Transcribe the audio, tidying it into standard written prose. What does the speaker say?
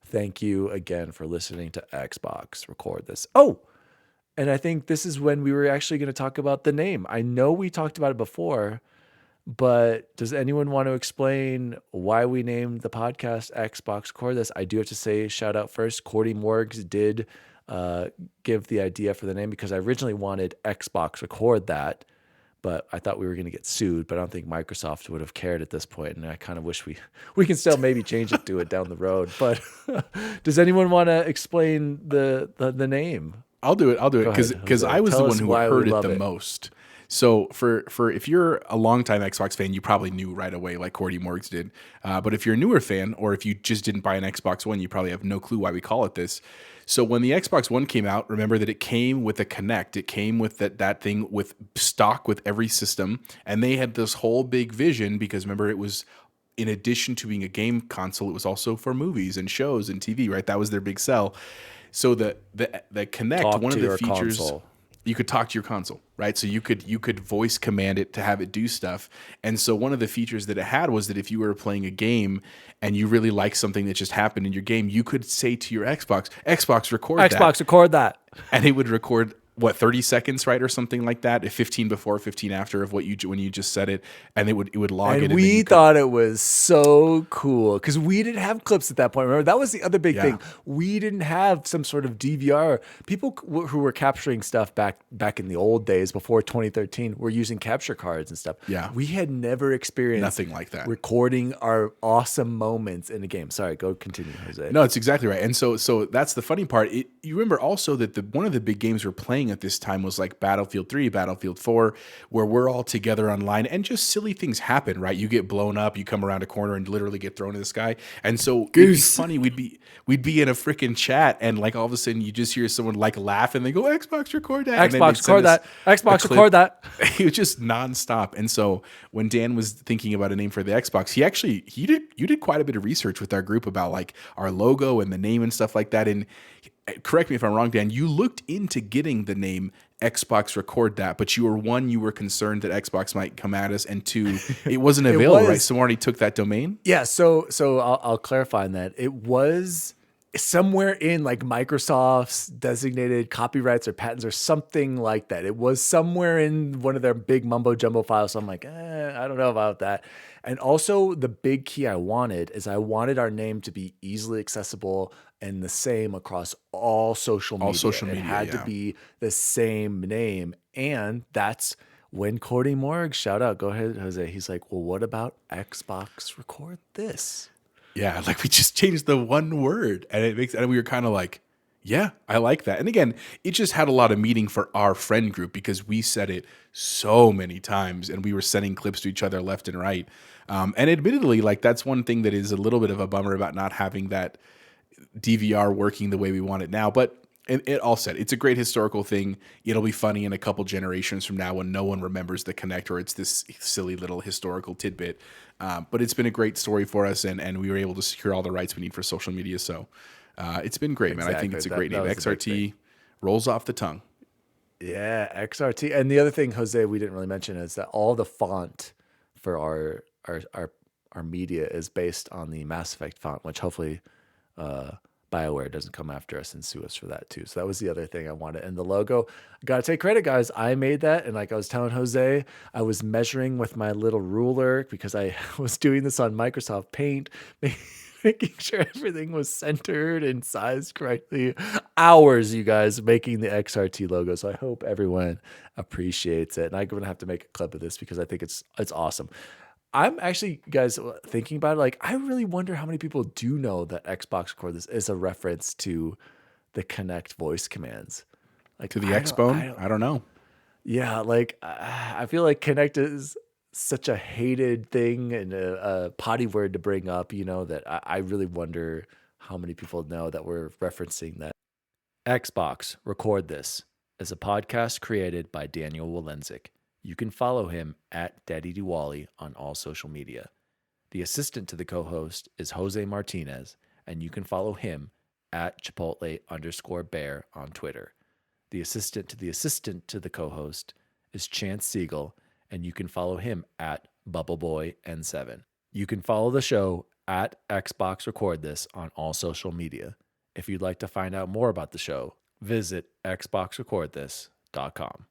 Thank you again for listening to Xbox Record This. Oh, and I think this is when we were actually going to talk about the name. I know we talked about it before, but does anyone want to explain why we named the podcast Xbox Record This? I do have to say, shout out first, Cordy Morgs did give the idea for the name because I originally wanted Xbox Record That, but I thought we were going to get sued. But I don't think Microsoft would have cared at this point, and I kind of wish we can still maybe change it to it down the road. But does anyone want to explain the name? I'll do it. Go ahead, Because Jose. I was Tell the us one who why we heard it love the it. most. So for if you're a longtime Xbox fan, you probably knew right away, like Cordy Morgs did. But if you're a newer fan, or if you just didn't buy an Xbox One, you probably have no clue why we call it this. So when the Xbox One came out, remember that it came with a Kinect. It came with that thing with stock with every system, and they had this whole big vision because remember it was in addition to being a game console, it was also for movies and shows and TV. Right, that was their big sell. So the Kinect, Talk one to of the your features, console. you could talk to your console, right? So you could voice command it to have it do stuff. And so one of the features that it had was that if you were playing a game and you really like something that just happened in your game, you could say to your Xbox, record that, Xbox Record That. and it would record what 30 seconds, right, or something like that, 15 before, 15 after of what you when you just said it, and it would log it. And And then we you could, thought it was so cool because we didn't have clips at that point. Remember, that was the other big Yeah. thing. We didn't have some sort of DVR. People who were capturing stuff back in the old days before 2013 were using capture cards and stuff. Yeah. We had never experienced Nothing like that. recording our awesome moments in a game. Sorry, go continue, Jose. No, it's exactly right. And so that's the funny part. You remember also that one of the big games we're playing at this time was like Battlefield 3, Battlefield 4, where we're all together online and just silly things happen, right? You get blown up, you come around a corner and literally get thrown in the sky. And so it'd be funny. We'd be in a freaking chat and like all of a sudden you just hear someone like laugh and they go, Xbox record that. And then they'd Xbox send Record us That. Xbox a clip. Record That. It was just nonstop. And so when Dan was thinking about a name for the Xbox, you did quite a bit of research with our group about like our logo and the name and stuff like that. And correct me if I'm wrong, Dan, you looked into getting the name Xbox Record That, but you were concerned that Xbox might come at us, and two, it wasn't available, right? Someone already took that domain. Yeah, so I'll clarify on that. It was somewhere in like Microsoft's designated copyrights or patents or something like that. It was somewhere in one of their big mumbo jumbo files. So I'm like, I don't know about that. And also the big key I wanted is I wanted our name to be easily accessible and the same across all social media. All social media, It had to be the same name. And that's when Cordy Morg, shout out, go ahead, Jose. He's like, well, what about Xbox Record This? Yeah, like we just changed the one word, and we were kind of like, yeah, I like that. And again, it just had a lot of meaning for our friend group because we said it so many times, and we were sending clips to each other left and right. And admittedly, like that's one thing that is a little bit of a bummer about not having that DVR working the way we want it now. But it all said, it's a great historical thing. It'll be funny in a couple generations from now when no one remembers the Kinect or it's this silly little historical tidbit. But it's been a great story for us, and we were able to secure all the rights we need for social media. So it's been great, man. I think it's a great name. XRT rolls off the tongue. Yeah, XRT. And the other thing, Jose, we didn't really mention is that all the font for our media is based on the Mass Effect font, which hopefully BioWare doesn't come after us and sue us for that too. So that was the other thing I wanted. And the logo, gotta take credit, guys. I made that, and like I was telling Jose, I was measuring with my little ruler because I was doing this on Microsoft Paint, making sure everything was centered and sized correctly. Hours, you guys, making the XRT logo. So I hope everyone appreciates it. And I'm gonna have to make a clip of this because I think it's awesome. I'm actually, guys, thinking about it. Like, I really wonder how many people do know that Xbox Record This is a reference to the Kinect voice commands. Like To the Xbone? I don't know. Yeah, like I feel like Kinect is such a hated thing and a potty word to bring up. You know that I really wonder how many people know that we're referencing that. Xbox Record This is a podcast created by Daniel Walenzik. You can follow him at Daddy Diwali on all social media. The assistant to the co-host is Jose Martinez, and you can follow him at Chipotle_bear on Twitter. The assistant to the co-host is Chance Siegel, and you can follow him at BubbleBoyN7. You can follow the show at Xbox Record This on all social media. If you'd like to find out more about the show, visit xboxrecordthis.com.